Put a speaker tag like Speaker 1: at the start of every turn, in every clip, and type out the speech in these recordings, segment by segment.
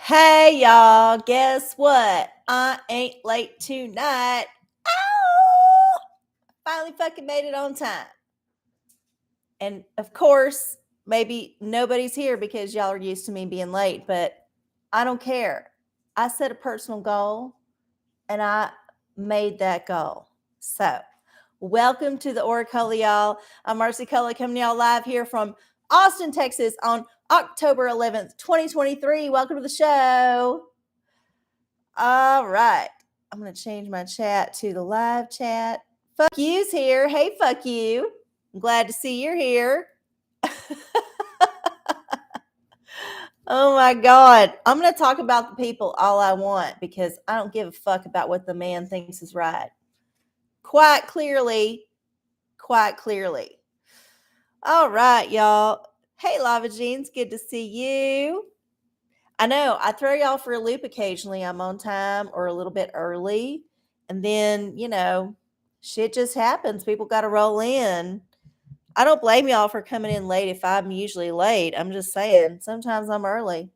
Speaker 1: Hey y'all, guess what? I ain't late tonight. Ow! Finally fucking made it on time. And of course, maybe nobody's here because y'all are used to me being late, but I don't care. I set a personal goal and I made that goal. So, welcome to the OraCola, y'all. I'm Marcy Cola coming to y'all live here from Austin, Texas on October 11th, 2023. Welcome to the show. All right. I'm going to change my chat to the live chat. Fuck you's here. Hey, fuck you. I'm glad to see you're here. Oh my God. I'm going to talk about the people all I want because I don't give a fuck about what the man thinks is right. Quite clearly. All right, y'all. Hey, Lava Jeans. Good to see you. I know I throw y'all for a loop occasionally. I'm on time or a little bit early. And then, shit just happens. People got to roll in. I don't blame y'all for coming in late if I'm usually late. I'm just saying, sometimes I'm early.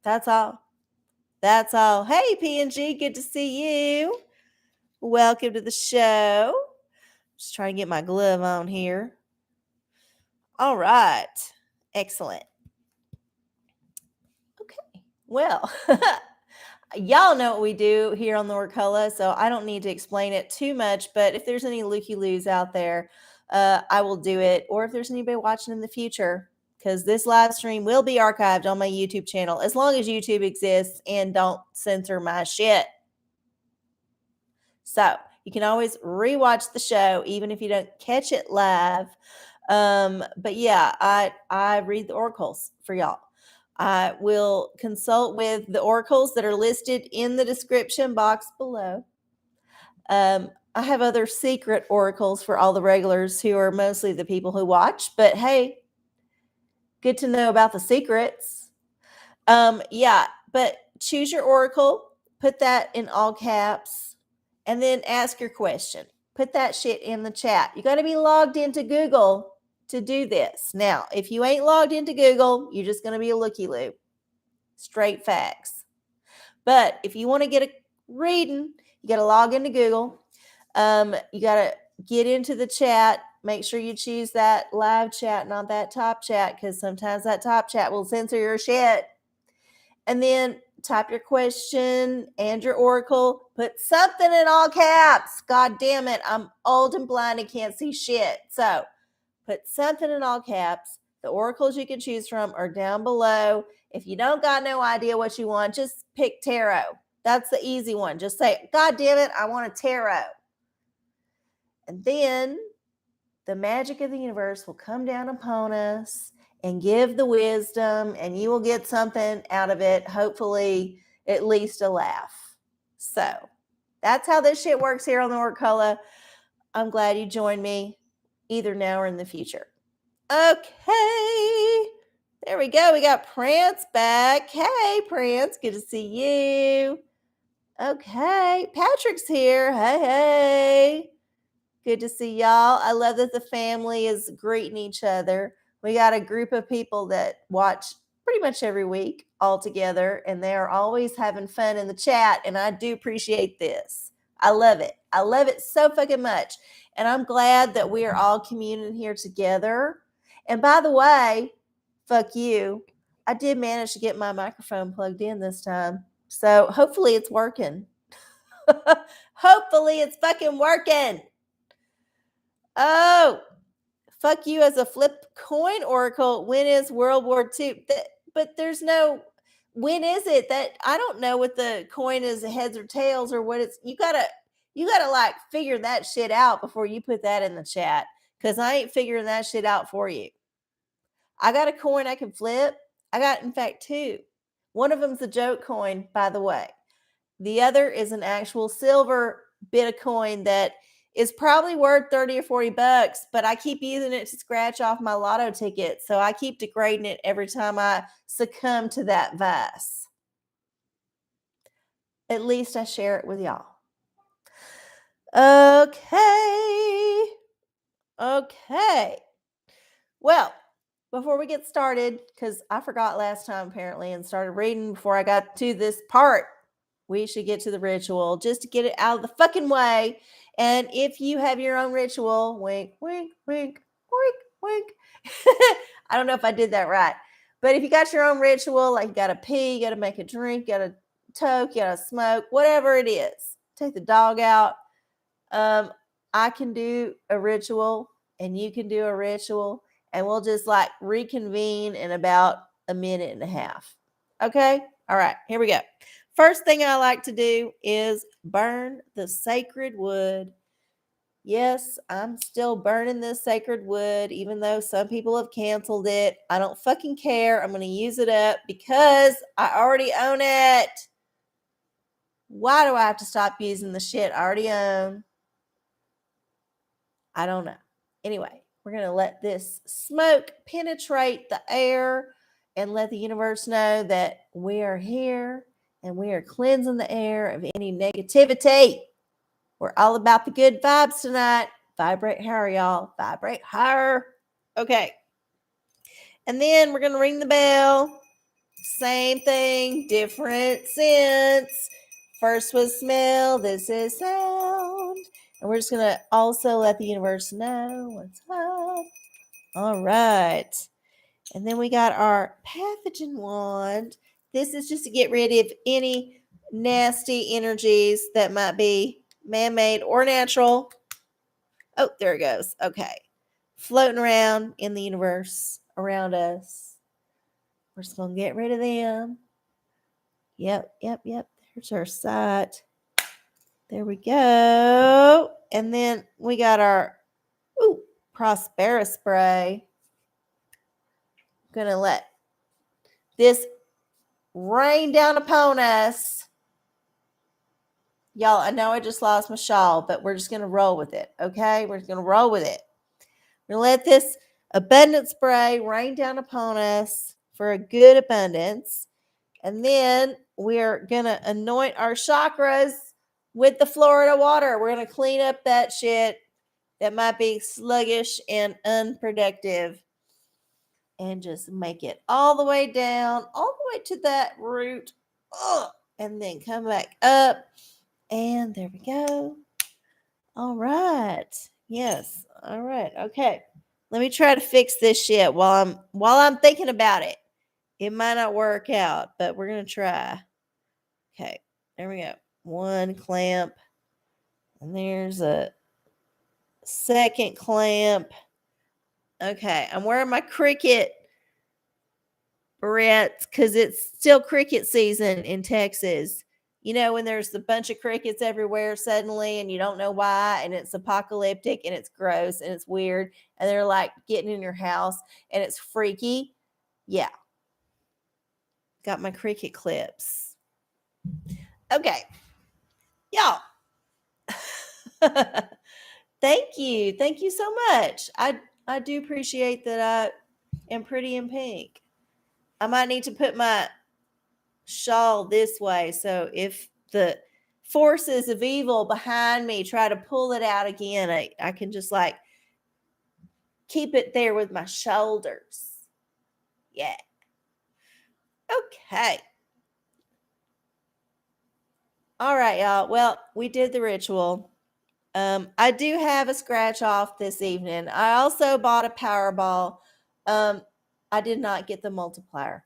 Speaker 1: That's all. Hey, P&G, good to see you. Welcome to the show. Just trying to get my glove on here. All right. Excellent. Okay. Well, y'all know what we do here on the OraCola, so I don't need to explain it too much. But if there's any looky-loos out there, I will do it. Or if there's anybody watching in the future, because this live stream will be archived on my YouTube channel as long as YouTube exists and don't censor my shit. So you can always rewatch the show even if you don't catch it live. But yeah, I read the oracles for y'all. I will consult with the oracles that are listed in the description box below. I have other secret oracles for all the regulars who are mostly the people who watch, but hey, good to know about the secrets. Yeah, but choose your oracle, put that in all caps, and then ask your question. Put that shit in the chat. You got to be logged into Google to do this. Now, if you ain't logged into Google, you're just going to be a looky-loo. Straight facts. But if you want to get a reading, you got to log into Google. You got to get into the chat. Make sure you choose that live chat, not that top chat, because sometimes that top chat will censor your shit. And then type your question and your oracle. Put something in all caps. God damn it. I'm old and blind and can't see shit. So put something in all caps. The oracles you can choose from are down below. If you don't got no idea what you want, just pick tarot. That's the easy one. Just say, God damn it, I want a tarot. And then the magic of the universe will come down upon us and give the wisdom, and you will get something out of it, hopefully at least a laugh. So that's how this shit works here on the OraCola. I'm glad you joined me either now or in the future. Okay, there we go. We got Prance back. Hey, Prance, good to see you. Okay, Patrick's here. Hey. Good to see y'all. I love that the family is greeting each other. We got a group of people that watch pretty much every week all together, and they are always having fun in the chat, and I do appreciate this. I love it. I love it so fucking much. And I'm glad that we are all communing here together. And by the way, fuck you. I did manage to get my microphone plugged in this time. So hopefully it's working. Hopefully it's fucking working. Oh, fuck you as a flip coin oracle. When is World War II? But there's no, when is it? That I don't know what the coin is, heads or tails or what it's. You gotta like figure that shit out before you put that in the chat, because I ain't figuring that shit out for you. I got a coin I can flip. I got, in fact, two. One of them's a joke coin, by the way. The other is an actual silver bit of coin that is probably worth 30 or 40 bucks, but I keep using it to scratch off my lotto ticket. So I keep degrading it every time I succumb to that vice. At least I share it with y'all. Okay. Well, before we get started, because I forgot last time apparently and started reading before I got to this part, we should get to the ritual just to get it out of the fucking way. And if you have your own ritual, wink, wink, wink, wink, wink. I don't know if I did that right. But if you got your own ritual, like you got to pee, you got to make a drink, you got to toke, you got to smoke, whatever it is, take the dog out. I can do a ritual and you can do a ritual, and we'll just like reconvene in about a minute and a half. Okay? All right, here we go. First thing I like to do is burn the sacred wood. Yes, I'm still burning this sacred wood, even though some people have canceled it. I don't fucking care. I'm going to use it up because I already own it. Why do I have to stop using the shit I already own? I don't know. Anyway, we're going to let this smoke penetrate the air and let the universe know that we are here and we are cleansing the air of any negativity. We're all about the good vibes tonight. Vibrate higher, y'all. Vibrate higher. Okay. And then we're going to ring the bell. Same thing, different sense. First was smell, this is sound. And we're just going to also let the universe know what's up. All right. And then we got our pathogen wand. This is just to get rid of any nasty energies that might be man-made or natural. Oh, there it goes. Okay. Floating around in the universe around us. We're just going to get rid of them. Yep. There's our sight. There we go. And then we got our Prospera spray. Going to let this rain down upon us. Y'all, I know I just lost my shawl, but we're just going to roll with it, okay? We're just going to roll with it. We're going to let this abundant spray rain down upon us for a good abundance. And then we're going to anoint our chakras with the Florida water. We're going to clean up that shit that might be sluggish and unproductive. And just make it all the way down, all the way to that root. And then come back up. And there we go. All right. Yes. All right. Okay. Let me try to fix this shit while I'm thinking about it. It might not work out, but we're going to try. Okay. There we go. One clamp. And there's a second clamp. Okay. I'm wearing my cricket barrettes because it's still cricket season in Texas. You know, when there's a bunch of crickets everywhere suddenly and you don't know why, and it's apocalyptic and it's gross and it's weird and they're like getting in your house and it's freaky. Yeah. Got my cricket clips. Okay. Y'all. Thank you. Thank you so much. I do appreciate that I am pretty in pink. I might need to put my shawl this way, so if the forces of evil behind me try to pull it out again, I can just like keep it there with my shoulders. Yeah. Okay. All right, y'all. Well, we did the ritual. I do have a scratch off this evening. I also bought a Powerball. I did not get the multiplier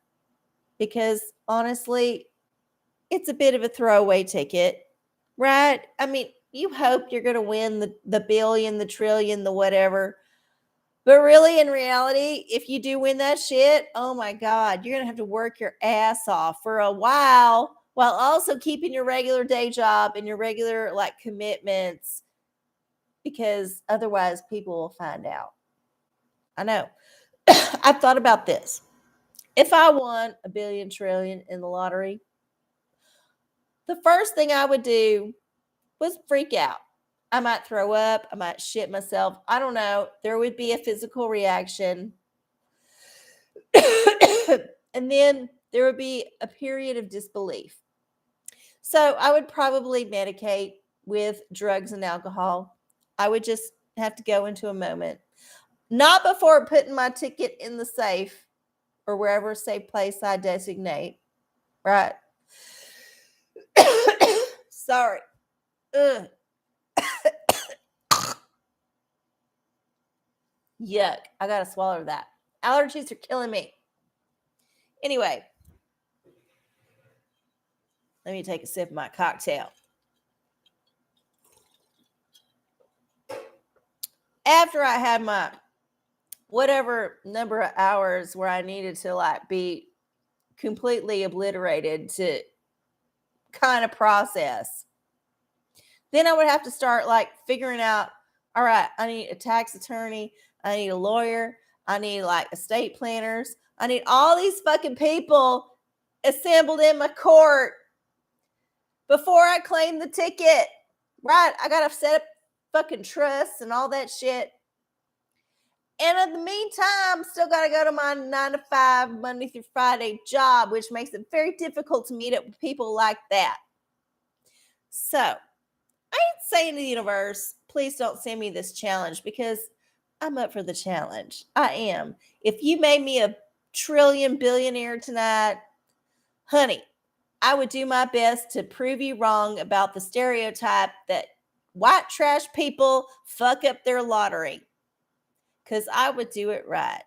Speaker 1: because honestly, it's a bit of a throwaway ticket, right? I mean, you hope you're going to win the billion, the trillion, the whatever. But really, in reality, if you do win that shit, oh my God, you're going to have to work your ass off for a while also keeping your regular day job and your regular like commitments, because otherwise people will find out. I know. I've thought about this. If I won a billion trillion in the lottery, the first thing I would do was freak out. I might throw up. I might shit myself. I don't know. There would be a physical reaction. And then there would be a period of disbelief. So I would probably medicate with drugs and alcohol. I would just have to go into a moment. Not before putting my ticket in the safe or wherever safe place I designate. Right? Sorry. Ugh. Yuck. I gotta swallow that. Allergies are killing me. Anyway, let me take a sip of my cocktail. After I had my whatever number of hours where I needed to like be completely obliterated to kind of process, then I would have to start like figuring out, all right, I need a tax attorney, I need a lawyer, I need like estate planners, I need all these fucking people assembled in my court before I claim the ticket. Right? I gotta set up fucking trusts and all that shit. And in the meantime, still got to go to my 9 to 5, Monday through Friday job, which makes it very difficult to meet up with people like that. So I ain't saying to the universe, please don't send me this challenge, because I'm up for the challenge. I am. If you made me a trillion billionaire tonight, honey, I would do my best to prove you wrong about the stereotype that white trash people fuck up their lottery. Because I would do it right.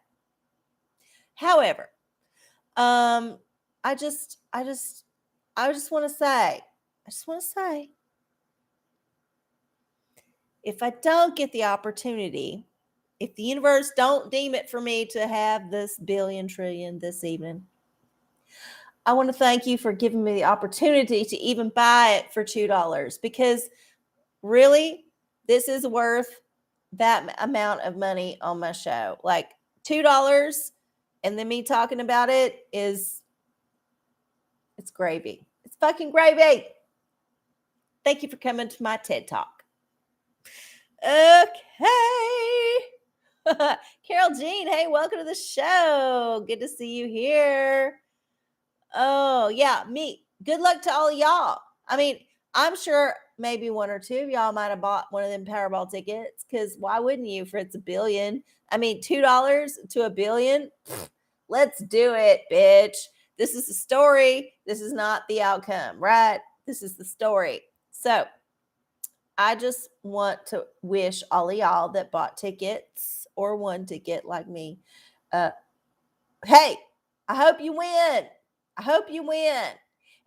Speaker 1: However, I just want to say, if I don't get the opportunity, if the universe don't deem it for me to have this billion trillion this evening, I want to thank you for giving me the opportunity to even buy it for $2, because really, this is worth that amount of money on my show. Like $2 and then me talking about it it's gravy. It's fucking gravy. Thank you for coming to my TED Talk. Okay. Carol Jean, hey, welcome to the show. Good to see you here. Oh, yeah, me. Good luck to all of y'all. I mean, I'm sure maybe one or two of y'all might have bought one of them Powerball tickets, because why wouldn't you if it's $1 billion? I mean, $2 to $1 billion? Let's do it, bitch. This is the story. This is not the outcome, right? This is the story. So I just want to wish all of y'all that bought tickets or one ticket like me, hey, I hope you win. I hope you win.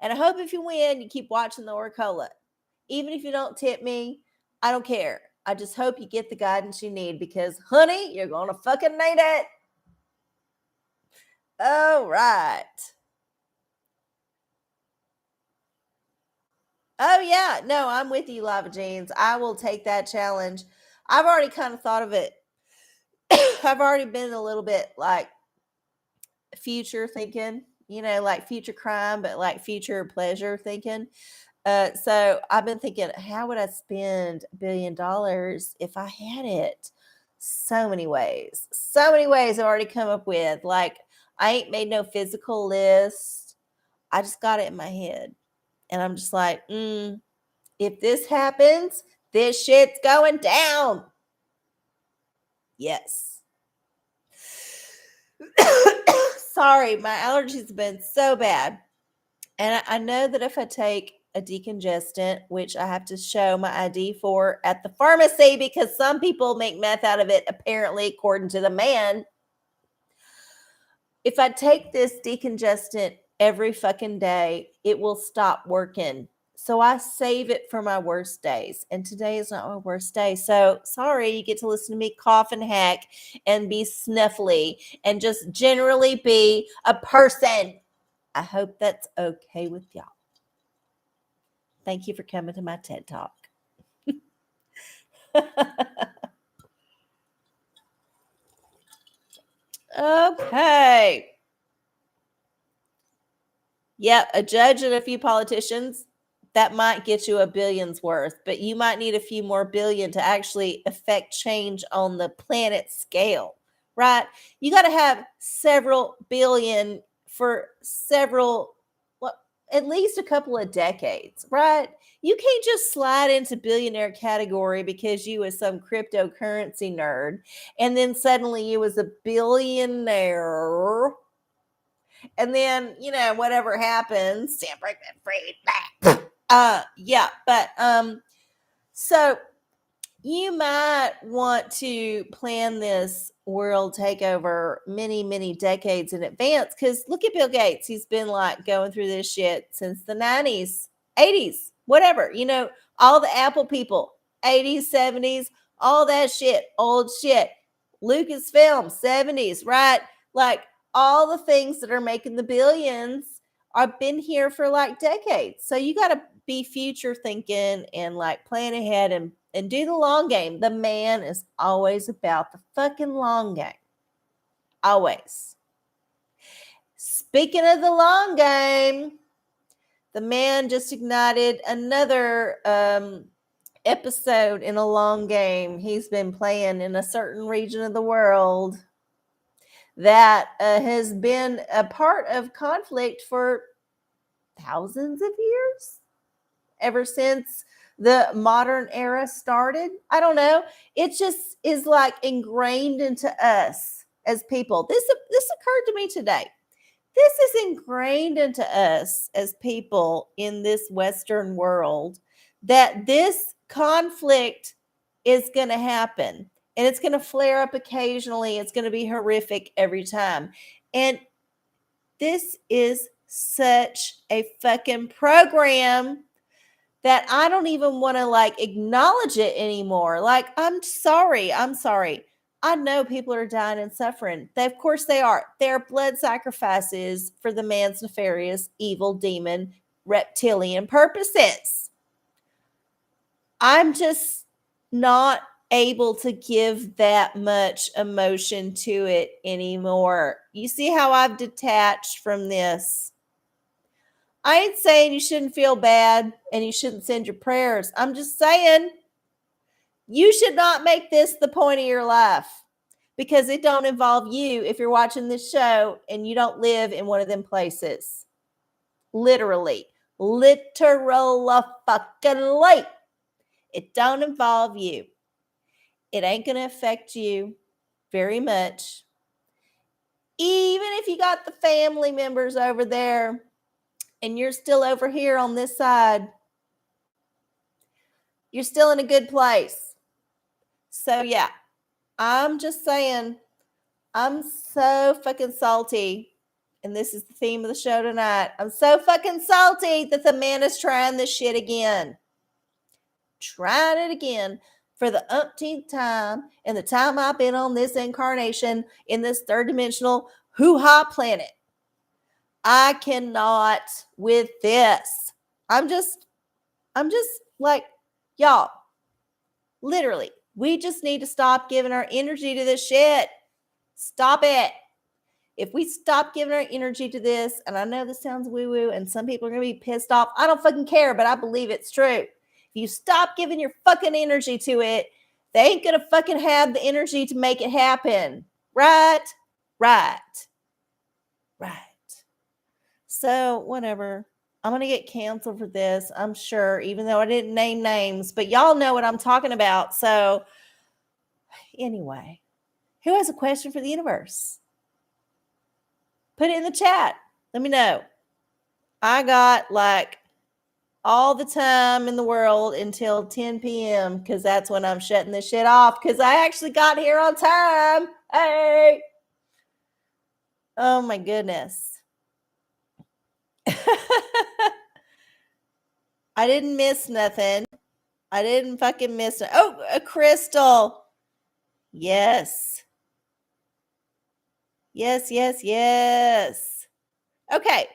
Speaker 1: And I hope if you win, you keep watching the OraCola. Even if you don't tip me, I don't care. I just hope you get the guidance you need, because, honey, you're going to fucking need it. All right. Oh, yeah. No, I'm with you, Lava Jeans. I will take that challenge. I've already kind of thought of it. I've already been a little bit like future thinking, like future crime, but like future pleasure thinking. So I've been thinking, how would I spend $1 billion if I had it? So many ways I've already come up with. Like, I ain't made no physical list. I just got it in my head. And I'm just like, if this happens, this shit's going down. Yes. Sorry, my allergies have been so bad. And I know that if I take a decongestant, which I have to show my ID for at the pharmacy, because some people make meth out of it, apparently, according to the man. If I take this decongestant every fucking day, it will stop working. So I save it for my worst days. And today is not my worst day. So sorry, you get to listen to me cough and hack and be sniffly and just generally be a person. I hope that's okay with y'all. Thank you for coming to my TED Talk. Okay. Yeah, a judge and a few politicians, that might get you $1 billion's worth, but you might need a few more billion to actually affect change on the planet scale, right? You got to have several billion for several, what? at least a couple of decades, right? You can't just slide into billionaire category because you was some cryptocurrency nerd and then suddenly you was a billionaire. And then, whatever happens, Sam Brinkman Fried. Yeah, but so you might want to plan this world takeover many, many decades in advance. Because look at Bill Gates. He's been like going through this shit since the 90s, 80s, whatever. All the Apple people, 80s, 70s, all that shit, old shit. Lucasfilm, 70s, right? Like all the things that are making the billions I've been here for like decades. So you got to be future thinking and like plan ahead and do the long game. The man is always about the fucking long game. Always. Speaking of the long game, the man just ignited another episode in a long game he's been playing in a certain region of the world that has been a part of conflict for thousands of years, ever since the modern era started. I don't know. It just is like ingrained into us as people. This occurred to me today. This is ingrained into us as people in this Western world that this conflict is going to happen. And it's going to flare up occasionally. It's going to be horrific every time. And this is such a fucking program that I don't even want to like acknowledge it anymore. Like, I'm sorry. I know people are dying and suffering. Of course they are. They're blood sacrifices for the man's nefarious, evil, demon, reptilian purposes. I'm just not able to give that much emotion to it anymore. You see how I've detached from this? I ain't saying you shouldn't feel bad and you shouldn't send your prayers. I'm just saying you should not make this the point of your life because it don't involve you if you're watching this show and you don't live in one of them places. Literally fucking late. It don't involve you. It ain't going to affect you very much. Even if you got the family members over there and you're still over here on this side, you're still in a good place. So yeah, I'm just saying, I'm so fucking salty. And this is the theme of the show tonight. I'm so fucking salty that the man is trying this shit again. Trying it again for the umpteenth time and the time I've been on this incarnation in this third dimensional hoo-ha planet. I cannot with this. I'm just like, y'all, literally, we just need to stop giving our energy to this shit. Stop it. If we stop giving our energy to this, and I know this sounds woo-woo, and some people are going to be pissed off. I don't fucking care, but I believe it's true. If you stop giving your fucking energy to it, they ain't going to fucking have the energy to make it happen. Right? So, whatever. I'm going to get canceled for this, I'm sure, even though I didn't name names, but y'all know what I'm talking about. So, anyway, who has a question for the universe? Put it in the chat. Let me know. I got like all the time in the world until 10 p.m. because that's when I'm shutting this shit off because I actually got here on time. Hey. Oh my goodness. I didn't miss nothing. I didn't fucking miss it. Oh, a crystal. Yes. Okay.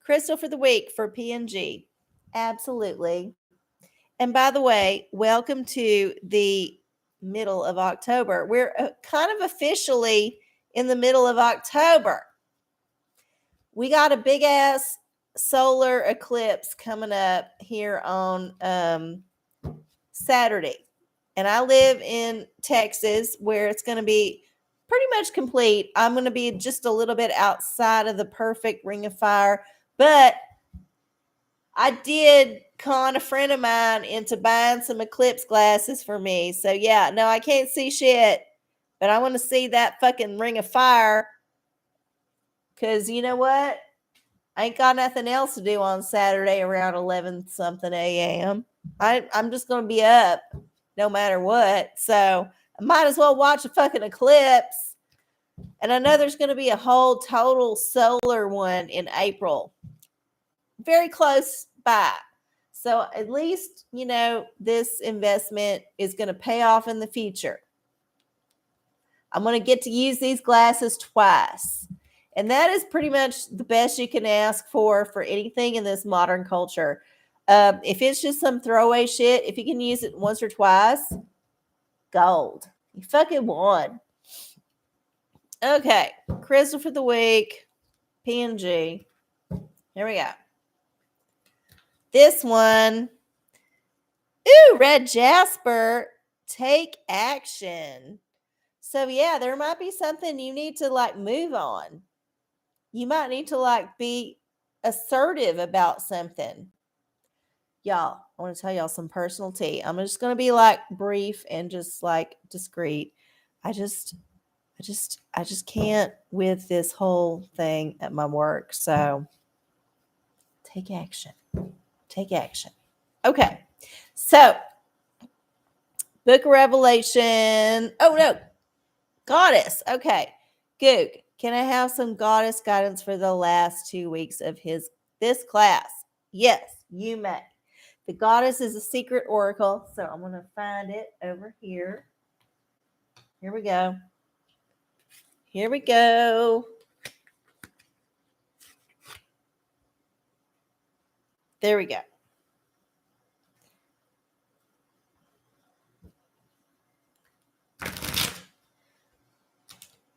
Speaker 1: Crystal for the week for PNG. Absolutely. And by the way, welcome to the middle of October. We're kind of officially in the middle of October. We got a big ass solar eclipse coming up here on Saturday. And I live in Texas where it's going to be pretty much complete. I'm going to be just a little bit outside of the perfect ring of fire, but I did con a friend of mine into buying some eclipse glasses for me. So yeah, no, I can't see shit, but I want to see that fucking ring of fire. Cause you know what? I ain't got nothing else to do on Saturday around 11 something a.m. I'm just gonna be up no matter what. So I might as well watch a fucking eclipse. And I know there's gonna be a whole total solar one in April. Very close by. So at least, this investment is going to pay off in the future. I'm going to get to use these glasses twice. And that is pretty much the best you can ask for anything in this modern culture. If it's just some throwaway shit, if you can use it once or twice, gold. You fucking won. Okay. Crystal for the week. PNG. Here we go. This one. Ooh, red jasper. Take action. So yeah, there might be something you need to move on. You might need to be assertive about something. Y'all, I want to tell y'all some personal tea. I'm just going to be brief and just discreet. I just can't with this whole thing at my work. So take action. Take action. Okay. So Book of Revelation. Oh no. Goddess. Okay. Goog. Can I have some goddess guidance for the last 2 weeks of this class? Yes, you may. The goddess is a secret oracle. So I'm going to find it over here. Here we go. Here we go. There we go.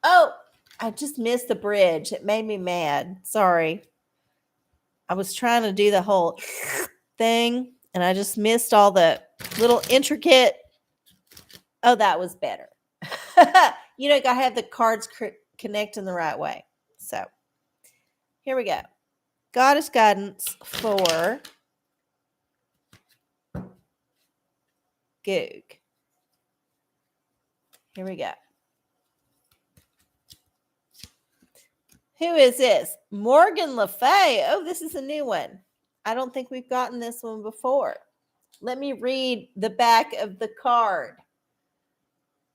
Speaker 1: Oh, I just missed the bridge. It made me mad. Sorry. I was trying to do the whole thing and I just missed all the little intricate. Oh, that was better. You got to have the cards connect in the right way. So here we go. Goddess guidance for Goog. Here we go. Who is this? Morgan Le Fay. Oh, this is a new one. I don't think we've gotten this one before. Let me read the back of the card.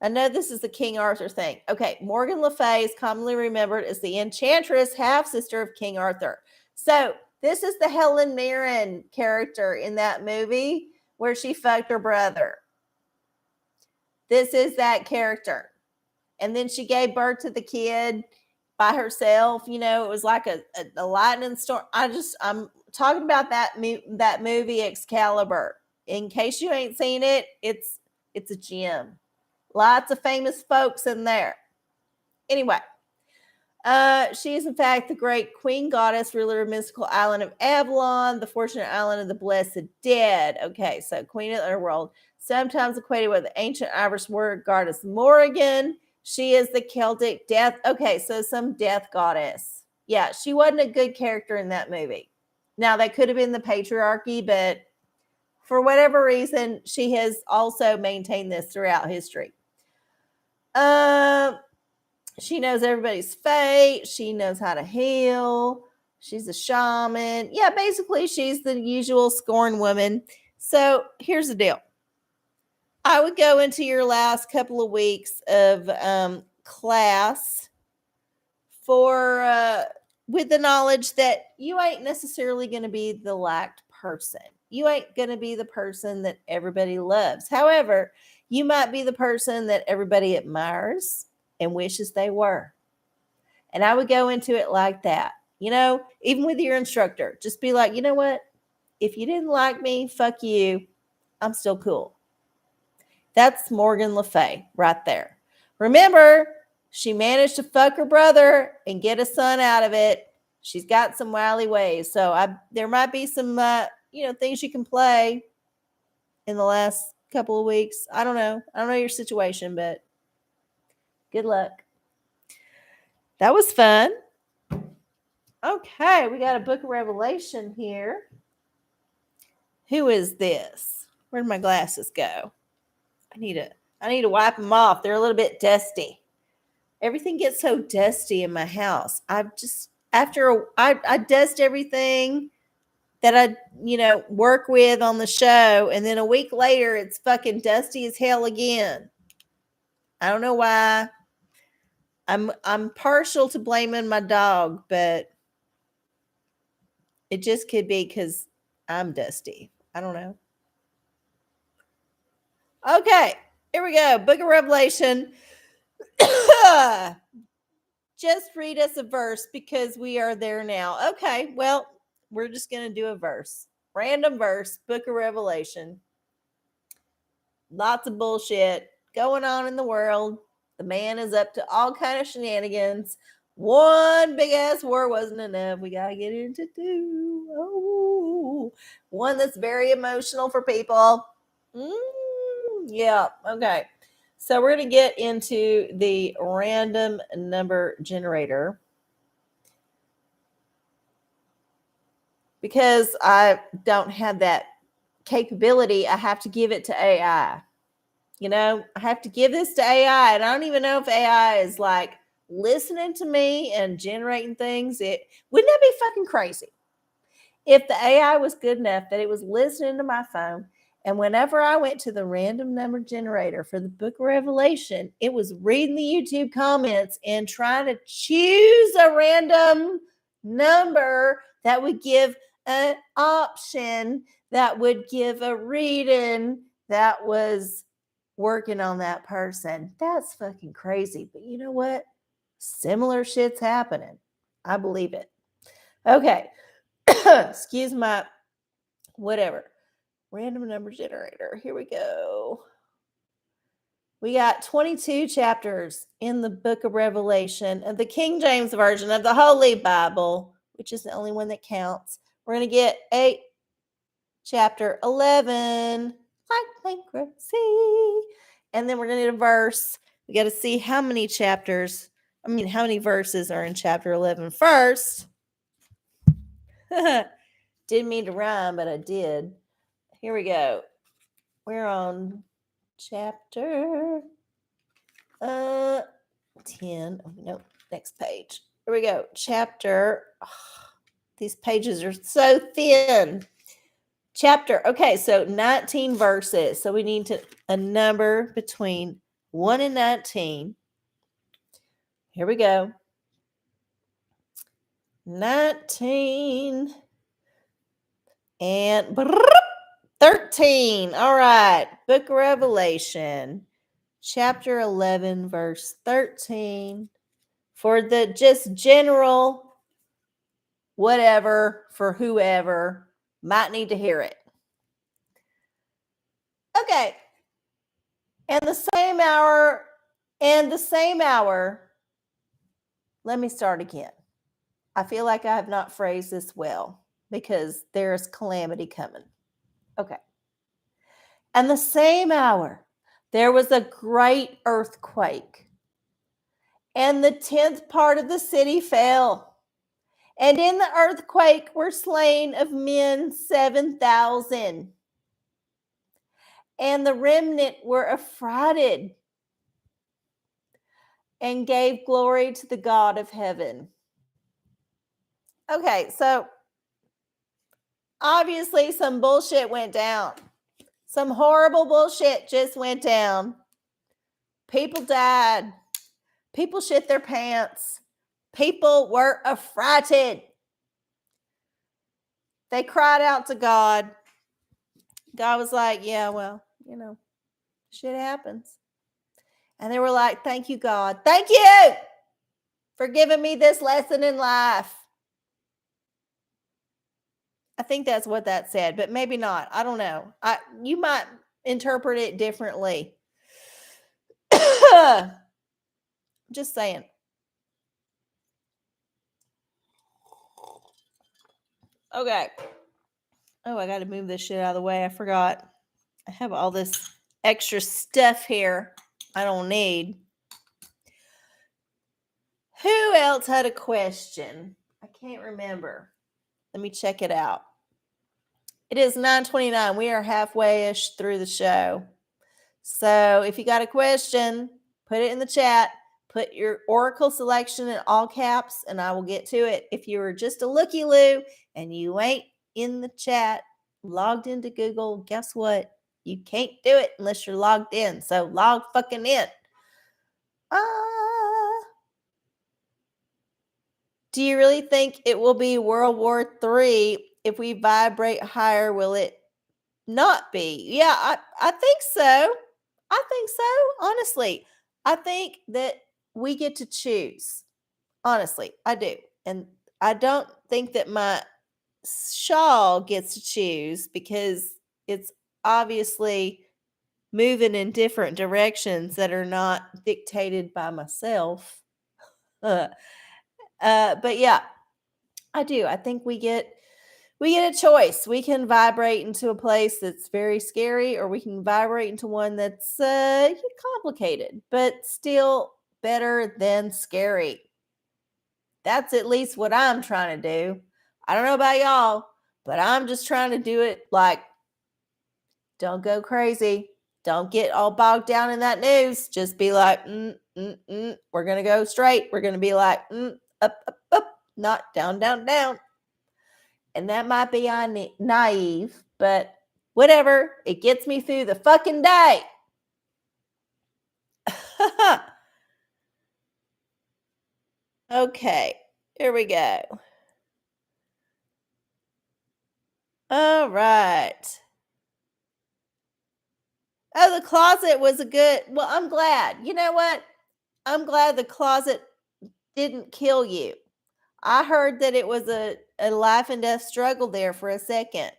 Speaker 1: I know this is the King Arthur thing. Okay, Morgan Le Fay is commonly remembered as the enchantress, half-sister of King Arthur. So this is the Helen Mirren character in that movie where she fucked her brother. This is that character. And then she gave birth to the kid by herself. It was like a lightning storm. I'm talking about that movie Excalibur. In case you ain't seen it, it's a gem. Lots of famous folks in there. Anyway, she is in fact the great queen goddess, ruler of mystical island of Avalon, the fortunate island of the blessed dead. Okay, so queen of the underworld, sometimes equated with the ancient Irish word goddess Morrigan. She is the Celtic death. Okay, so some death goddess. Yeah, she wasn't a good character in that movie. Now, that could have been the patriarchy, but for whatever reason, she has also maintained this throughout history. She knows everybody's fate. She knows how to heal. She's a shaman. Yeah, basically, she's the usual scorn woman. So here's the deal. I would go into your last couple of weeks of class with the knowledge that you ain't necessarily going to be the liked person. You ain't going to be the person that everybody loves. However, you might be the person that everybody admires and wishes they were. And I would go into it like that. Even with your instructor, just be like, you know what? If you didn't like me, fuck you. I'm still cool. That's Morgan Le Fay right there. Remember, she managed to fuck her brother and get a son out of it. She's got some wily ways. So there might be some, things you can play in the last couple of weeks. I don't know. I don't know your situation, but good luck. That was fun. Okay, we got a Book of Revelation here. Who is this? Where'd my glasses go? I need to wipe them off. They're a little bit dusty. Everything gets so dusty in my house. I've just I dust everything that I work with on the show, and then a week later it's fucking dusty as hell again. I don't know why. I'm partial to blaming my dog, but it just could be because I'm dusty. I don't know. Okay, here we go. Book of Revelation. Just read us a verse because we are there now. Okay, well, we're just going to do a verse. Random verse, Book of Revelation. Lots of bullshit going on in the world. The man is up to all kind of shenanigans. One big ass war wasn't enough. We got to get into two. Oh, one that's very emotional for people. Yeah, okay. So we're going to get into the random number generator. Because I don't have that capability, I have to give it to AI. I have to give this to AI, and I don't even know if AI is like listening to me and generating things. Wouldn't that be fucking crazy? If the AI was good enough that it was listening to my phone, and whenever I went to the random number generator for the Book of Revelation, it was reading the YouTube comments and trying to choose a random number that would give an option, that would give a reading that was working on that person. That's fucking crazy. But you know what? Similar shit's happening. I believe it. Okay. Excuse my whatever. Random number generator. Here we go. We got 22 chapters in the Book of Revelation of the King James Version of the Holy Bible, which is the only one that counts. We're going to get chapter 11, like bankruptcy. And then we're going to get a verse. We got to see how many how many verses are in chapter 11 first. Didn't mean to rhyme, but I did. Here we go. We're on chapter 10. Oh, no, next page. Here we go. These pages are so thin. Okay, so 19 verses. So we need a number between 1 and 19. Here we go. 19 and 13. All right. Book of Revelation, chapter 11, verse 13. For the just general whatever, for whoever might need to hear it. Okay. And the same hour, let me start again. I feel like I have not phrased this well because there's calamity coming. Okay. And the same hour, there was a great earthquake, and the 10th part of the city fell. And in the earthquake were slain of men 7,000. And the remnant were affrighted and gave glory to the God of heaven. Okay, so obviously some bullshit went down. Some horrible bullshit just went down. People died. People shit their pants. People were affrighted. They cried out to God. God was like, yeah, well, shit happens. And they were like, thank you, God. Thank you for giving me this lesson in life. I think that's what that said, but maybe not. I don't know. You might interpret it differently. Just saying. Okay. Oh, I got to move this shit out of the way. I forgot. I have all this extra stuff here I don't need. Who else had a question? I can't remember. Let me check it out. It is 9:29. We are halfway-ish through the show. So if you got a question, put it in the chat. Put your Oracle selection in all caps, and I will get to it. If you were just a looky-loo and you ain't in the chat, logged into Google, guess what? You can't do it unless you're logged in. So log fucking in. Do you really think it will be World War III? If we vibrate higher, will it not be? Yeah, I think so. I think so. Honestly, I think that we get to choose. Honestly, I do. And I don't think that my shawl gets to choose because it's obviously moving in different directions that are not dictated by myself. But yeah, I do. I think we get a choice. We can vibrate into a place that's very scary, or we can vibrate into one that's complicated, but still better than scary. That's at least what I'm trying to do. I don't know about y'all, but I'm just trying to do it like, don't go crazy. Don't get all bogged down in that news. Just be like, we're going to go straight. We're going to be like, up, up, up, not down, down, down. And that might be naive, but whatever. It gets me through the fucking day. Okay, here we go. All right. Oh, the closet was a good. Well, I'm glad. You know what? I'm glad the closet didn't kill you. I heard that it was a life and death struggle there for a second.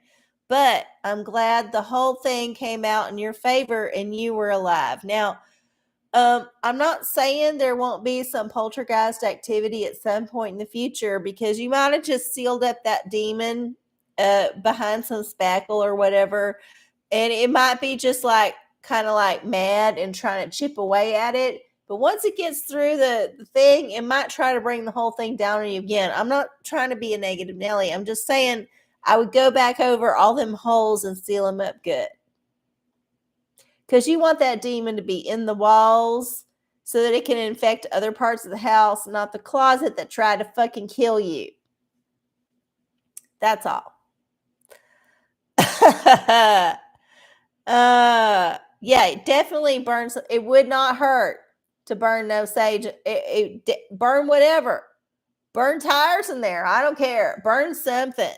Speaker 1: But I'm glad the whole thing came out in your favor and you were alive. Now, I'm not saying there won't be some poltergeist activity at some point in the future, because you might have just sealed up that demon behind some spackle or whatever, and it might be just like kind of like mad and trying to chip away at it. But once it gets through the thing, it might try to bring the whole thing down on you again. I'm not trying to be a negative Nelly. I'm just saying I would go back over all them holes and seal them up good. Because you want that demon to be in the walls so that it can infect other parts of the house, not the closet that tried to fucking kill you. That's all. Yeah, it definitely burns. It would not hurt to burn no sage. Burn whatever. Burn tires in there. I don't care. Burn something.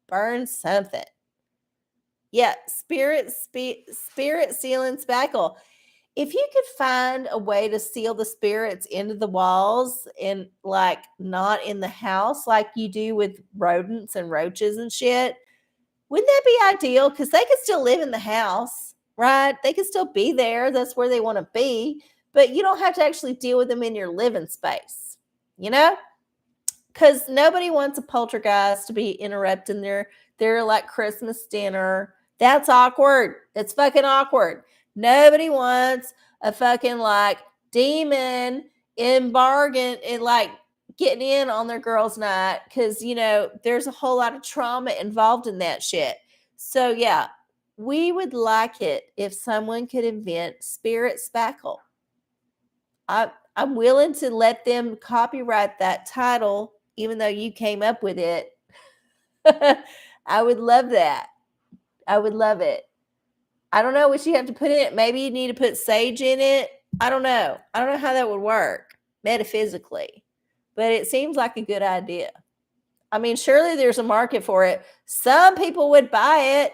Speaker 1: Burn something. Yeah, spirit sealing spackle. If you could find a way to seal the spirits into the walls and like not in the house like you do with rodents and roaches and shit, wouldn't that be ideal? Because they could still live in the house, right? They could still be there. That's where they want to be. But you don't have to actually deal with them in your living space, you know? Because nobody wants a poltergeist to be interrupting their like Christmas dinner. That's awkward. It's fucking awkward. Nobody wants a fucking like demon in bargain and like getting in on their girls' night, because there's a whole lot of trauma involved in that shit. So yeah, we would like it if someone could invent spirit spackle. I'm willing to let them copyright that title, even though you came up with it. I would love that. I would love it. I don't know what you have to put in it. Maybe you need to put sage in it. I don't know. I don't know how that would work metaphysically, but it seems like a good idea. I mean, surely there's a market for it. Some people would buy it,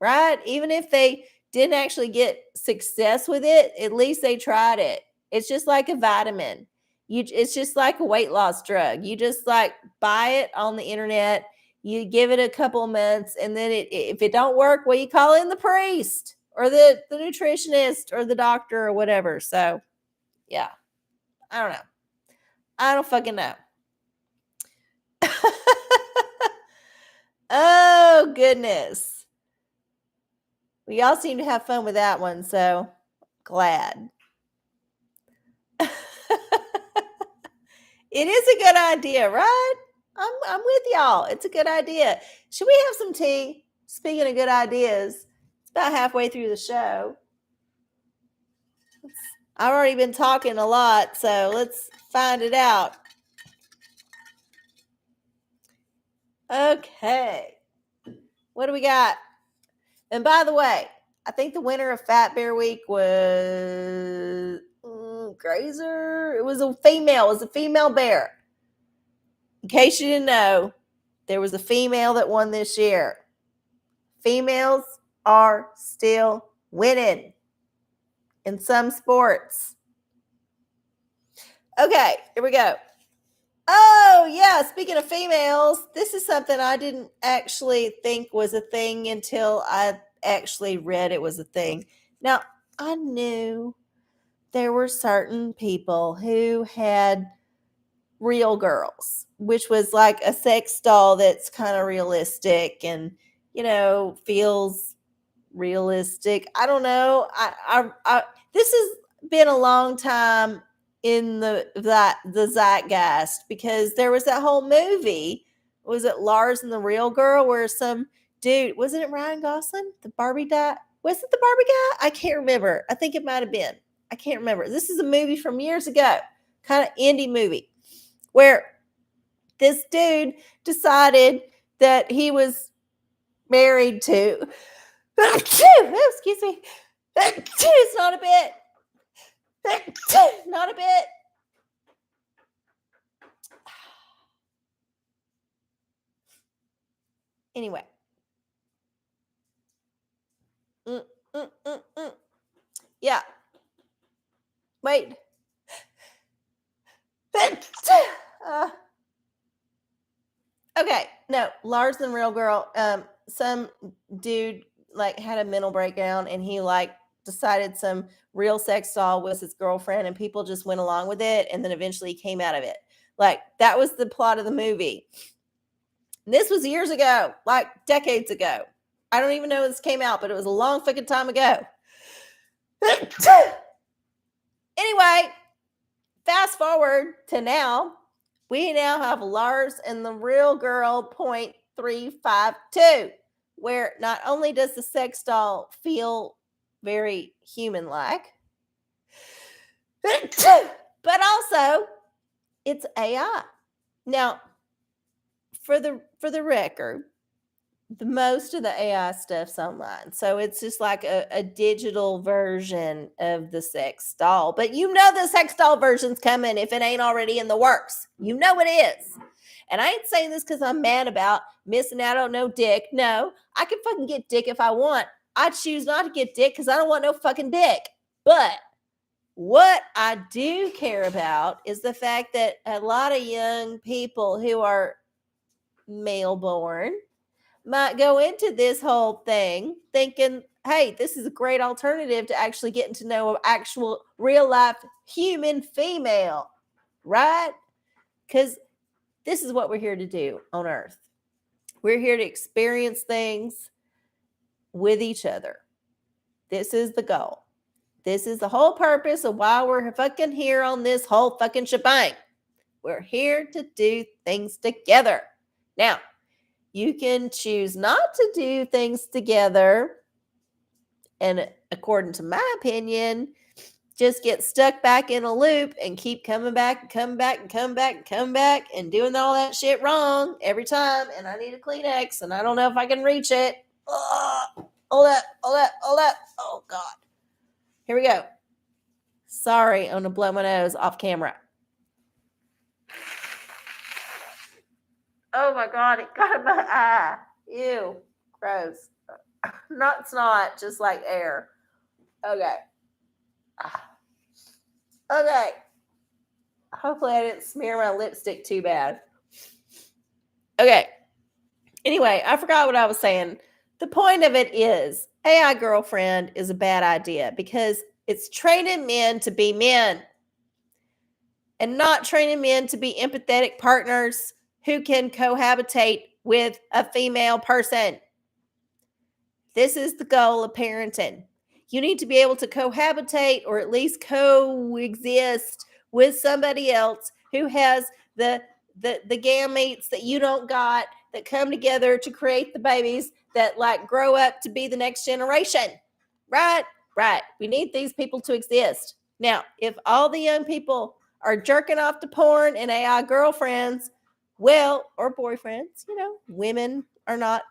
Speaker 1: right? Even if they didn't actually get success with it, at least they tried it. It's just like a vitamin. It's just like a weight loss drug. You just like buy it on the internet. You give it a couple of months, and then if it don't work, well, you call in the priest or the nutritionist or the doctor or whatever. So, yeah, I don't know. I don't fucking know. Oh, goodness. We all seem to have fun with that one, so glad. It is a good idea, right? I'm with y'all. It's a good idea. Should we have some tea? Speaking of good ideas, it's about halfway through the show. I've already been talking a lot, so let's find it out. Okay. What do we got? And by the way, I think the winner of Fat Bear Week was Grazer. It was a female. It was a female bear. In case you didn't know, there was a female that won this year. Females are still winning in some sports. Okay, here we go. Oh, yeah, speaking of females, this is something I didn't actually think was a thing until I actually read it was a thing. Now, I knew there were certain people who had real girls, which was like a sex doll that's kind of realistic and, feels realistic. I don't know. This has been a long time in the zeitgeist because there was that whole movie. Was it Lars and the Real Girl where some dude, wasn't it Ryan Gosling? The Barbie guy? Was it the Barbie guy? I can't remember. I think it might have been. I can't remember. This is a movie from years ago, kind of indie movie, where this dude decided that he was married to excuse me. It's not a bit. Not a bit. Anyway. Yeah. Wait. Okay. No, Lars and Real Girl. Some dude had a mental breakdown and he decided some real sex doll was his girlfriend and people just went along with it and then eventually he came out of it. That was the plot of the movie. And this was years ago, decades ago. I don't even know when this came out, but it was a long fucking time ago. Anyway, fast forward to now. We now have Lars and the Real Girl 0.352, where not only does the sex doll feel very human-like, but also it's AI. Now, for the record, most of the AI stuff's online. So it's just like a digital version of the sex doll. But the sex doll version's coming if it ain't already in the works. You know it is. And I ain't saying this because I'm mad about missing out on no dick. No, I can fucking get dick if I want. I choose not to get dick because I don't want no fucking dick. But what I do care about is the fact that a lot of young people who are male born might go into this whole thing thinking, hey, this is a great alternative to actually getting to know an actual real life human female, right? Because this is what we're here to do on Earth. We're here to experience things with each other. This is the goal. This is the whole purpose of why we're fucking here on this whole fucking shebang. We're here to do things together. Now, you can choose not to do things together. And according to my opinion, just get stuck back in a loop and keep coming back and come back and come back and come back and doing all that shit wrong every time. And I need a Kleenex and I don't know if I can reach it. Hold up. Oh, God. Here we go. Sorry, I'm going to blow my nose off camera. Oh my God, it got in my eye. Ew, gross. Not snot, just like air. Okay. Okay. Hopefully I didn't smear my lipstick too bad. Okay. Anyway, I forgot what I was saying. The point of it is AI girlfriend is a bad idea because it's training men to be men and not training men to be empathetic partners who can cohabitate with a female person. This is the goal of parenting. You need to be able to cohabitate or at least coexist with somebody else who has the gametes that you don't got, that come together to create the babies that like grow up to be the next generation. Right? Right. We need these people to exist. Now, if all the young people are jerking off to porn and AI girlfriends, well, or boyfriends, women are not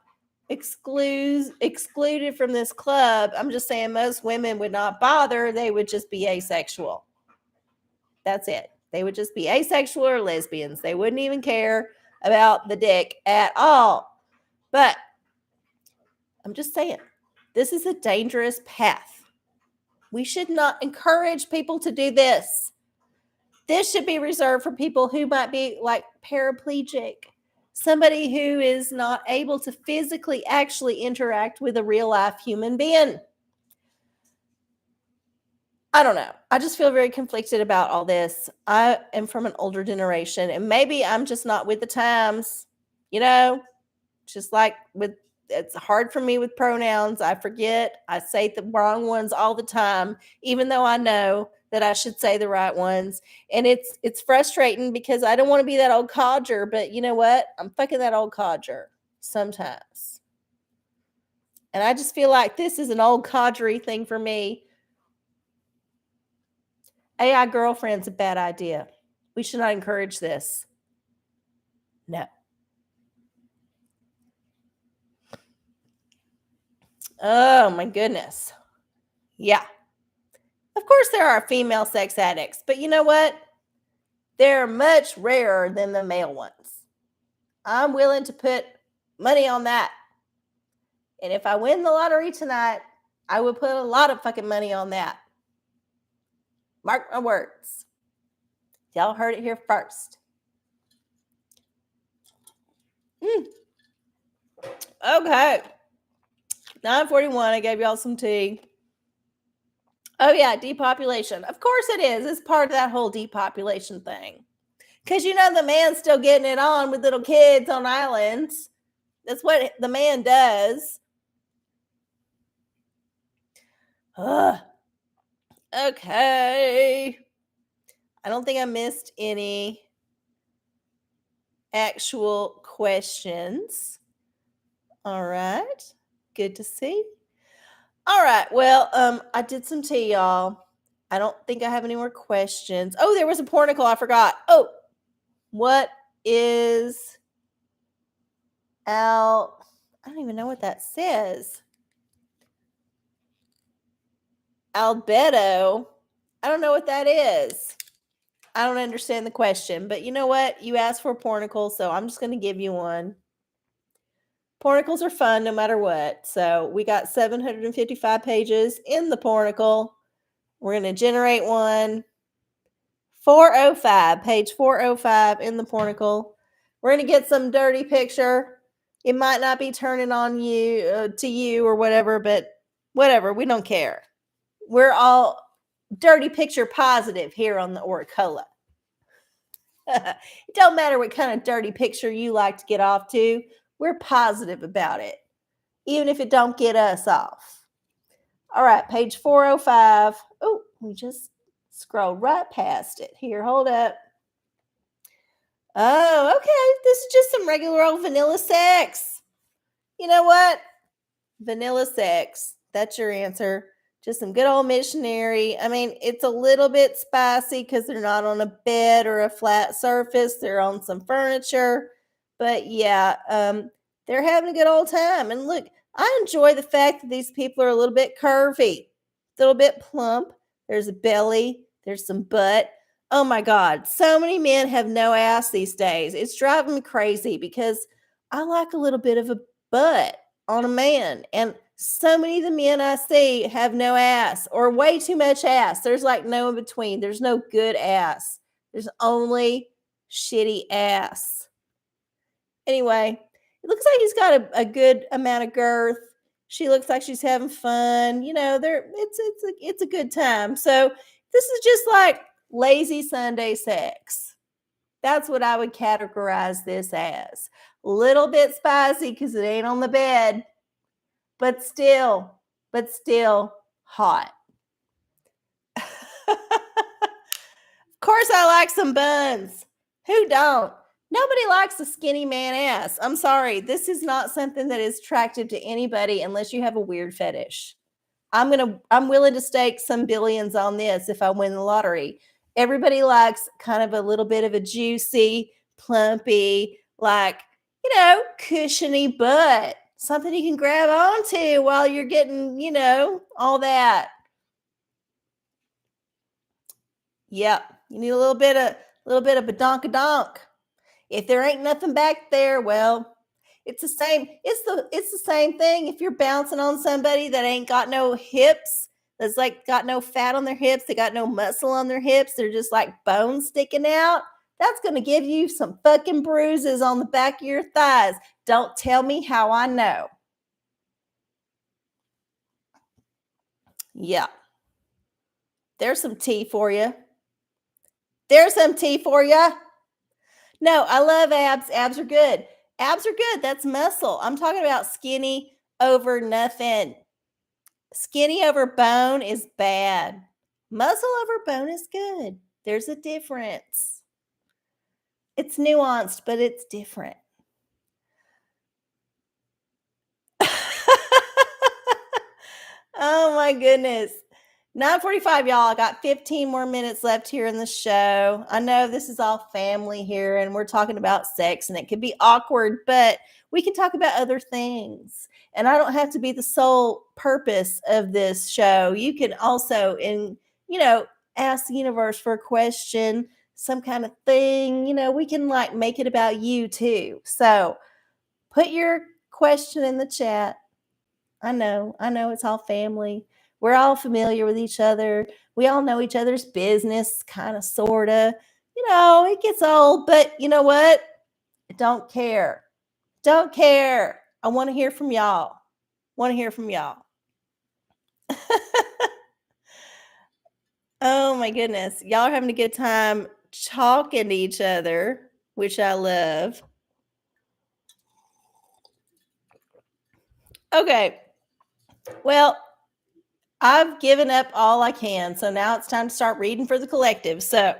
Speaker 1: excluded from this club. I'm just saying most women would not bother. They would just be asexual. That's it. They would just be asexual or lesbians. They wouldn't even care about the dick at all. But I'm just saying, this is a dangerous path. We should not encourage people to do this. This should be reserved for people who might be like paraplegic, somebody who is not able to physically actually interact with a real life human being. I don't know. I just feel very conflicted about all this. I am from an older generation, and maybe I'm just not with the times, just like it's hard for me with pronouns. I forget. I say the wrong ones all the time, even though I know that I should say the right ones. And it's frustrating because I don't want to be that old codger, but you know what? I'm fucking that old codger sometimes. And I just feel like this is an old codgery thing for me. AI girlfriend's a bad idea. We should not encourage this. No. Oh my goodness. Yeah. Of course there are female sex addicts, but you know what? They're much rarer than the male ones. I'm willing to put money on that. And if I win the lottery tonight, I will put a lot of fucking money on that. Mark my words. Y'all heard it here first. Okay. 9:41. I gave y'all some tea. Oh, yeah, depopulation. Of course it is. It's part of that whole depopulation thing. Because the man's still getting it on with little kids on islands. That's what the man does. Ugh. Okay. I don't think I missed any actual questions. All right. Good to see. All right. Well, I did some tea, y'all. I don't think I have any more questions. Oh, there was a pornicle. I forgot. Oh, what is I don't even know what that says. Albedo. I don't know what that is. I don't understand the question, but you know what? You asked for a pornicle, so I'm just going to give you one. Pornicles are fun no matter what. So we got 755 pages in the pornicle. We're going to generate one. 405, page 405 in the pornicle. We're going to get some dirty picture. It might not be turning on you to you or whatever, but whatever. We don't care. We're all dirty picture positive here on the OraCola. It don't matter what kind of dirty picture you like to get off to. We're positive about it, even if it don't get us off. All right, page 405. Oh, we just scrolled right past it. Here, hold up. Oh, okay. This is just some regular old vanilla sex. You know what? Vanilla sex. That's your answer. Just some good old missionary. I mean, it's a little bit spicy because they're not on a bed or a flat surface. They're on some furniture. But yeah, they're having a good old time. And look, I enjoy the fact that these people are a little bit curvy, a little bit plump. There's a belly. There's some butt. Oh my God. So many men have no ass these days. It's driving me crazy because I like a little bit of a butt on a man. And so many of the men I see have no ass or way too much ass. There's like no in between. There's no good ass. There's only shitty ass. Anyway, it looks like he's got a good amount of girth. She looks like she's having fun. It's a good time. So this is just like lazy Sunday sex. That's what I would categorize this as. A little bit spicy because it ain't on the bed, but still hot. Of course I like some buns. Who don't? Nobody likes a skinny man ass. I'm sorry. This is not something that is attractive to anybody unless you have a weird fetish. I'm willing to stake some billions on this if I win the lottery. Everybody likes kind of a little bit of a juicy, plumpy, like, cushiony butt. Something you can grab onto while you're getting, all that. Yep. You need a little bit of a donk. If there ain't nothing back there, well, it's the same thing if you're bouncing on somebody that ain't got no hips, that's like got no fat on their hips, they got no muscle on their hips, they're just like bones sticking out. That's going to give you some fucking bruises on the back of your thighs. Don't tell me how I know. Yeah. There's some tea for you. There's some tea for you. No, I love abs. Abs are good. Abs are good. That's muscle. I'm talking about skinny over nothing. Skinny over bone is bad. Muscle over bone is good. There's a difference. It's nuanced, but it's different. Oh my goodness. 9:45, y'all. I got 15 more minutes left here in the show. I know this is all family here and we're talking about sex and it could be awkward, but we can talk about other things. And I don't have to be the sole purpose of this show. You can also ask the universe for a question, some kind of thing. We can like make it about you too. So, put your question in the chat. I know it's all family. We're all familiar with each other. We all know each other's business, kind of, sort of. It gets old, but you know what? I don't care. Don't care. I want to hear from y'all. Want to hear from y'all. Oh my goodness. Y'all are having a good time talking to each other, which I love. Okay. Well, I've given up all I can. So now it's time to start reading for the collective. So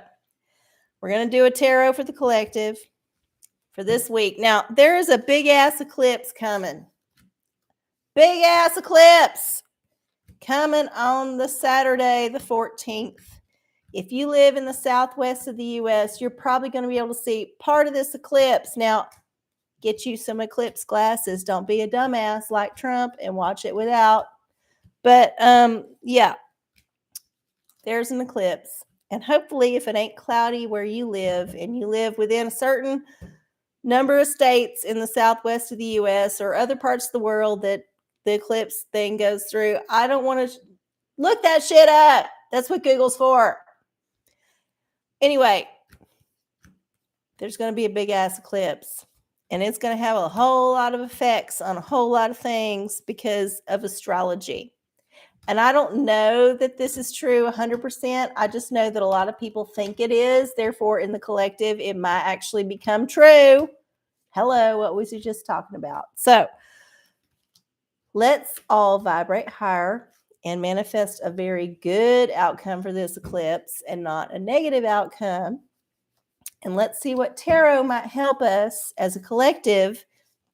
Speaker 1: we're going to do a tarot for the collective for this week. Now, there is a big ass eclipse coming. Big ass eclipse coming on the Saturday, the 14th. If you live in the southwest of the U.S., you're probably going to be able to see part of this eclipse. Now, get you some eclipse glasses. Don't be a dumbass like Trump and watch it without. But yeah, there's an eclipse. And hopefully, if it ain't cloudy where you live and you live within a certain number of states in the southwest of the U.S. or other parts of the world that the eclipse thing goes through, I don't want to look that shit up. That's what Google's for. Anyway, there's going to be a big ass eclipse. And it's going to have a whole lot of effects on a whole lot of things because of astrology. And I don't know that this is true 100%. I just know that a lot of people think it is. Therefore, in the collective, it might actually become true. Hello, what was you just talking about? So let's all vibrate higher and manifest a very good outcome for this eclipse and not a negative outcome. And let's see what tarot might help us as a collective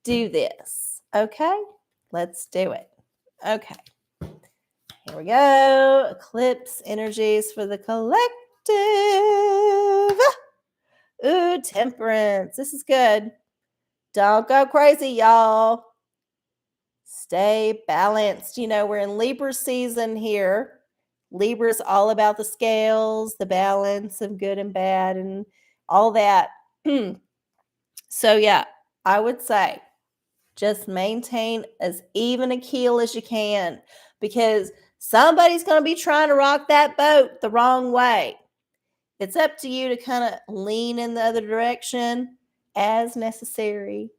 Speaker 1: do this. Okay, let's do it. Okay. Here we go. Eclipse energies for the collective. Ooh, Temperance. This is good. Don't go crazy, y'all. Stay balanced. We're in Libra season here. Libra's all about the scales, the balance of good and bad, and all that. So, yeah, I would say just maintain as even a keel as you can because somebody's going to be trying to rock that boat the wrong way. It's up to you to kind of lean in the other direction as necessary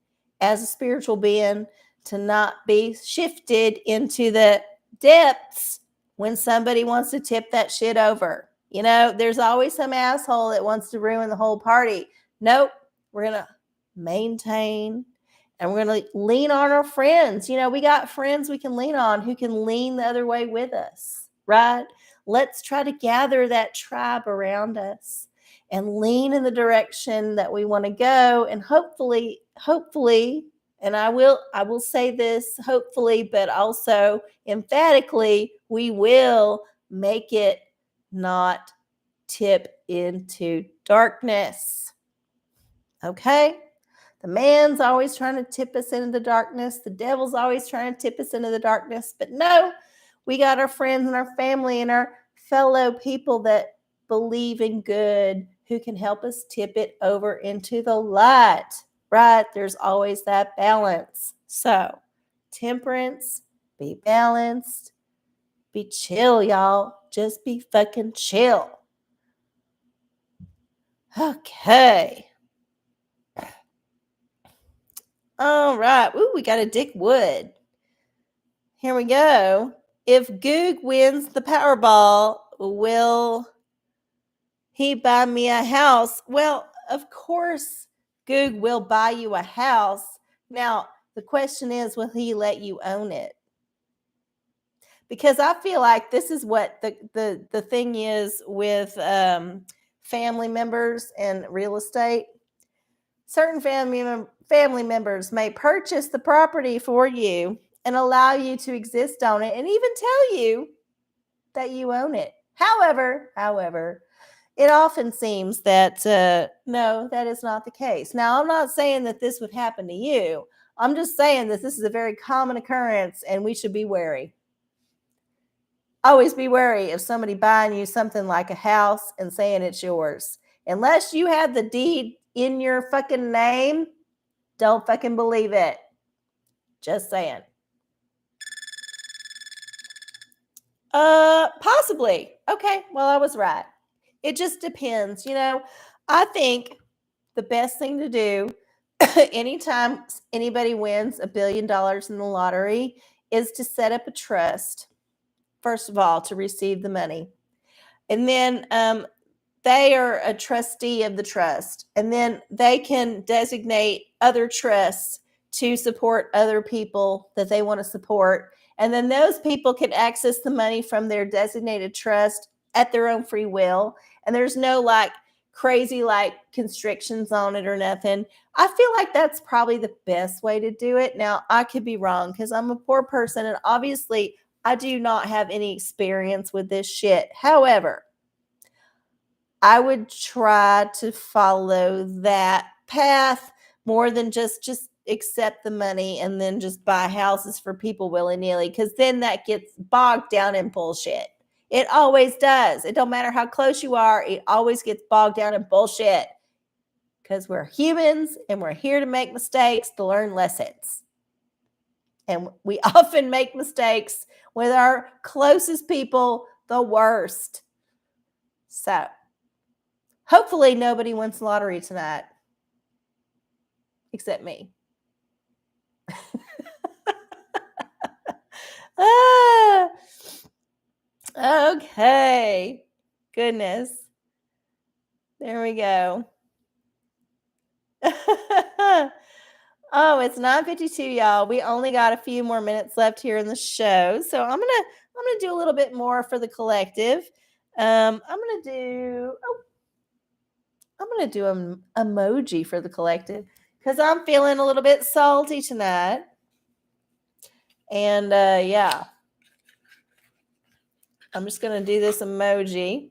Speaker 1: as a spiritual being to not be shifted into the depths when somebody wants to tip that shit over. There's always some asshole that wants to ruin the whole party. Nope. We're going to maintain and we're going to lean on our friends. We got friends we can lean on who can lean the other way with us, right? Let's try to gather that tribe around us and lean in the direction that we want to go. And hopefully, and I will say this hopefully, but also emphatically, we will make it not tip into darkness. Okay? The man's always trying to tip us into the darkness. The devil's always trying to tip us into the darkness. But no, we got our friends and our family and our fellow people that believe in good who can help us tip it over into the light, right? There's always that balance. So, temperance, be balanced, be chill, y'all. Just be fucking chill. Okay. All right. Ooh, we got a Dick Wood. Here we go. If Goog wins the Powerball, will he buy me a house? Well, of course, Goog will buy you a house. Now, the question is, will he let you own it? Because I feel like this is what the thing is with family members and real estate. Certain family members may purchase the property for you and allow you to exist on it and even tell you that you own it. However, it often seems that no, that is not the case. Now, I'm not saying that this would happen to you. I'm just saying that this is a very common occurrence and we should be wary. Always be wary of somebody buying you something like a house and saying it's yours. Unless you have the deed in your fucking name, don't fucking believe it. Just saying. Possibly. Okay, well, I was right. It just depends. I think the best thing to do anytime anybody wins $1 billion in the lottery is to set up a trust, first of all, to receive the money. And then they are a trustee of the trust. And then they can designate other trusts to support other people that they want to support. And then those people can access the money from their designated trust at their own free will. And there's no crazy constrictions on it or nothing. I feel like that's probably the best way to do it. Now, I could be wrong because I'm a poor person and obviously I do not have any experience with this shit. However, I would try to follow that path more than just accept the money and then just buy houses for people willy-nilly, because then that gets bogged down in bullshit. It always does. It don't matter how close you are. It always gets bogged down in bullshit because we're humans and we're here to make mistakes, to learn lessons. And we often make mistakes with our closest people the worst. So, hopefully nobody wins the lottery tonight. Except me. Okay. Goodness. There we go. Oh, it's 9:52, y'all. We only got a few more minutes left here in the show. So I'm gonna do a little bit more for the collective. I'm gonna do an emoji for the collective because I'm feeling a little bit salty tonight. And yeah, I'm just going to do this emoji.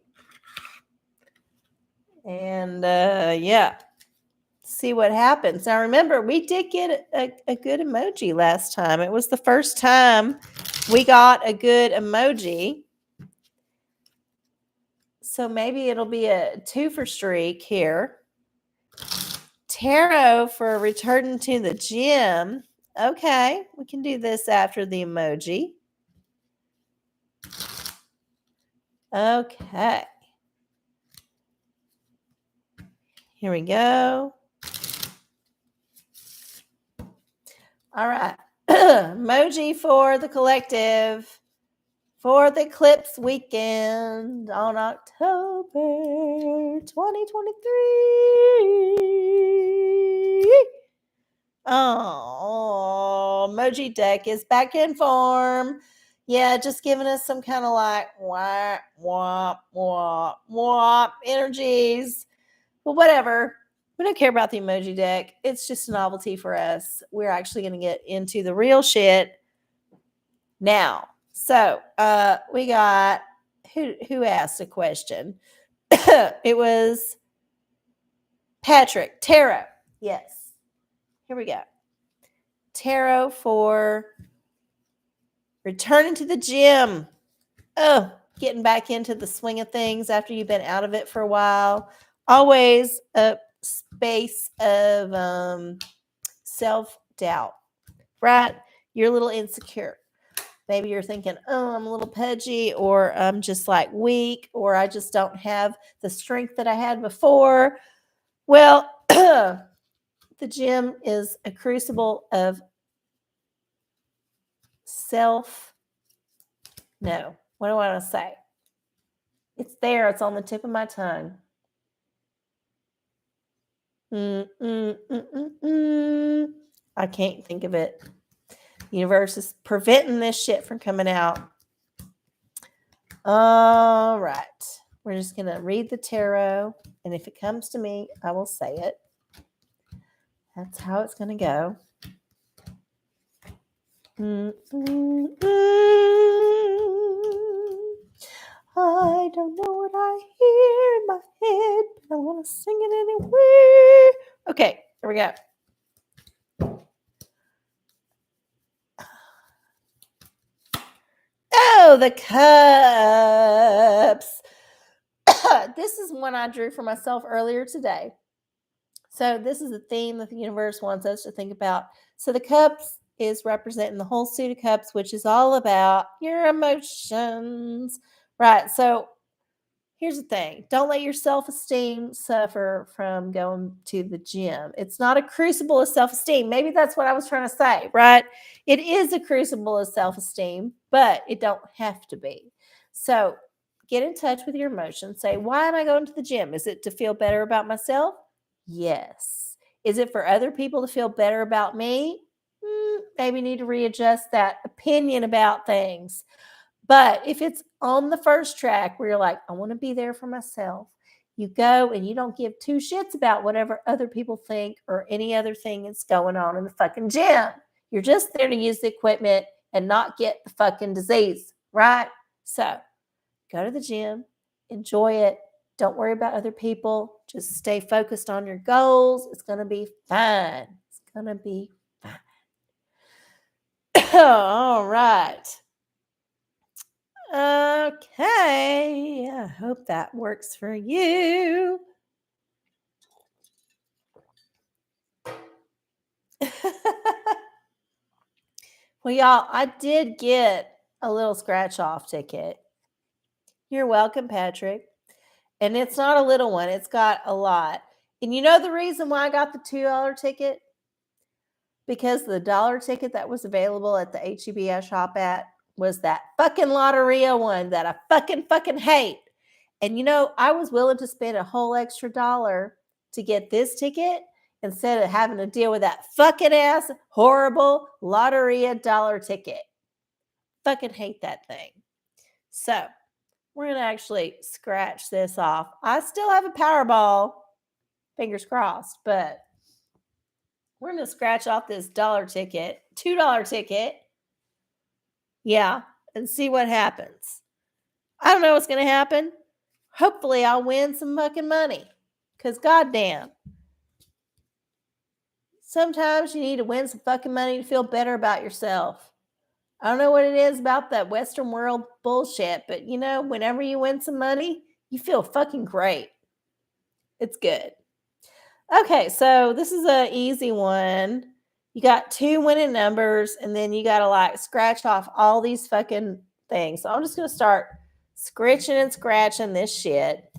Speaker 1: And yeah, see what happens. Now, remember, we did get a good emoji last time. It was the first time we got a good emoji. So maybe it'll be a 2-for streak here. Tarot for returning to the gym. Okay, we can do this after the emoji. Okay. Here we go. All right. Emoji for the collective for the Eclipse weekend on October 2023. Oh, emoji deck is back in form. Yeah, just giving us some kind of wah, wah, wah, wah energies. But whatever. We don't care about the emoji deck. It's just a novelty for us. We're actually going to get into the real shit now. So, we got who asked a question? It was Patrick. Tarot. Yes. Here we go. Tarot for returning to the gym. Oh, getting back into the swing of things after you've been out of it for a while. Always a space of self-doubt, right? You're a little insecure. Maybe you're thinking, oh, I'm a little pudgy, or I'm just like weak, or I just don't have the strength that I had before. Well, the gym is a crucible of no, what do I want to say? It's there. It's on the tip of my tongue. I can't think of it. The universe is preventing this shit from coming out. All right. We're just going to read the tarot. And if it comes to me, I will say it. That's how it's going to go. I don't know what I hear in my head, but I want to sing it anyway. Okay, here we go. Oh, the cups. This is one I drew for myself earlier today. So this is a theme that the universe wants us to think about. So the cups is representing the whole suit of cups, which is all about your emotions. Right. So here's the thing. Don't let your self-esteem suffer from going to the gym. It's not a crucible of self-esteem. Maybe that's what I was trying to say, right? It is a crucible of self-esteem, but it don't have to be. So get in touch with your emotions. Say, why am I going to the gym? Is it to feel better about myself? Yes. Is it for other people to feel better about me? Maybe need to readjust that opinion about things. But if it's on the first track where you're like, I want to be there for myself, you go and you don't give two shits about whatever other people think or any other thing that's going on in the fucking gym. You're just there to use the equipment and not get the fucking disease, right? So go to the gym, enjoy it. Don't worry about other people. Just stay focused on your goals. It's going to be fine. It's going to be fine. All right. Okay. I hope that works for you. Well, y'all, I did get a little scratch off ticket. You're welcome, Patrick. And it's not a little one, it's got a lot. And you know the reason why I got the $2 ticket? Because the dollar ticket that was available at the HEB I shop at was that fucking Lotteria one that I fucking hate. And you know, I was willing to spend a whole extra $1 to get this ticket instead of having to deal with that fucking ass horrible Lotteria dollar ticket. Fucking hate that thing. So we're going to actually scratch this off. I still have a Powerball, fingers crossed, but we're going to scratch off this $2 ticket. Yeah, and see what happens. I don't know what's going to happen. Hopefully, I'll win some fucking money. Because, goddamn, sometimes you need to win some fucking money to feel better about yourself. I don't know what it is about that Western world bullshit, but you know, whenever you win some money, you feel fucking great. It's good. Okay, so this is an easy one. You got 2 winning numbers, and then you got to like scratch off all these fucking things. So I'm just going to start scritching and scratching this shit.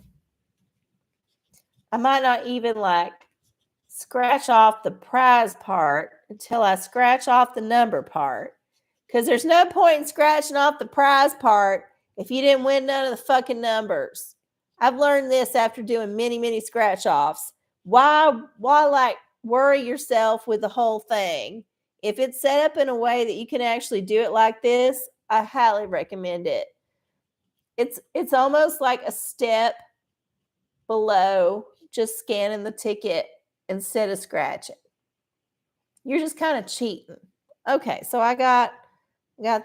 Speaker 1: I might not even like scratch off the prize part until I scratch off the number part. Because there's no point in scratching off the prize part if you didn't win none of the fucking numbers. I've learned this after doing many scratch offs. Why like worry yourself with the whole thing? If it's set up in a way that you can actually do it like this, I highly recommend it. It's almost like a step below just scanning the ticket instead of scratching. You're just kind of cheating. Okay, so I got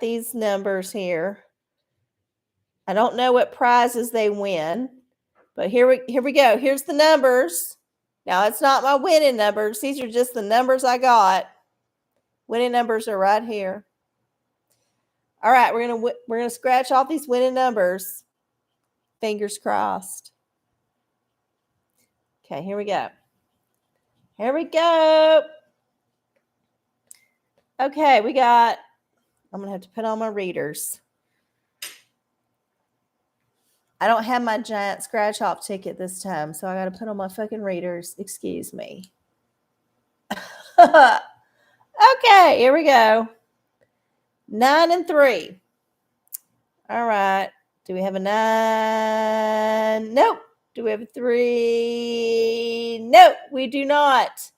Speaker 1: these numbers here. I don't know what prizes they win, but here we go. Here's the numbers. Now it's not my winning numbers. These are just the numbers I got. Winning numbers are right here. All right, we're gonna scratch off these winning numbers. Fingers crossed. Okay, here we go. Here we go. Okay, we got. I'm gonna have to put on my readers. I don't have my giant scratch off ticket this time, so I got to put on my fucking readers. Excuse me. Okay, here we go. 9 and 3. All right. Do we have a 9? Nope. Do we have a 3? Nope, we do not.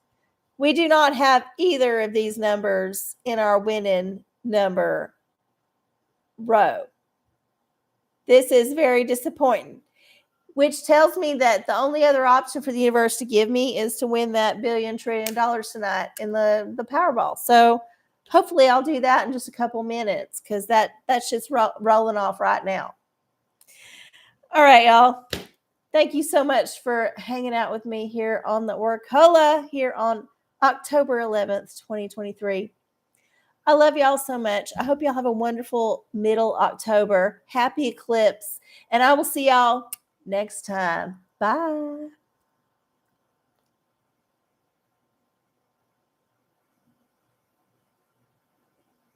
Speaker 1: We do not have either of these numbers in our winning number row. This is very disappointing, which tells me that the only other option for the universe to give me is to win that $1 trillion tonight in the Powerball. So hopefully I'll do that in just a couple minutes because that shit's rolling off right now. All right, y'all. Thank you so much for hanging out with me here on the OraCola here on October 11th, 2023. I love y'all so much. I hope y'all have a wonderful middle October. Happy eclipse. And I will see y'all next time. Bye.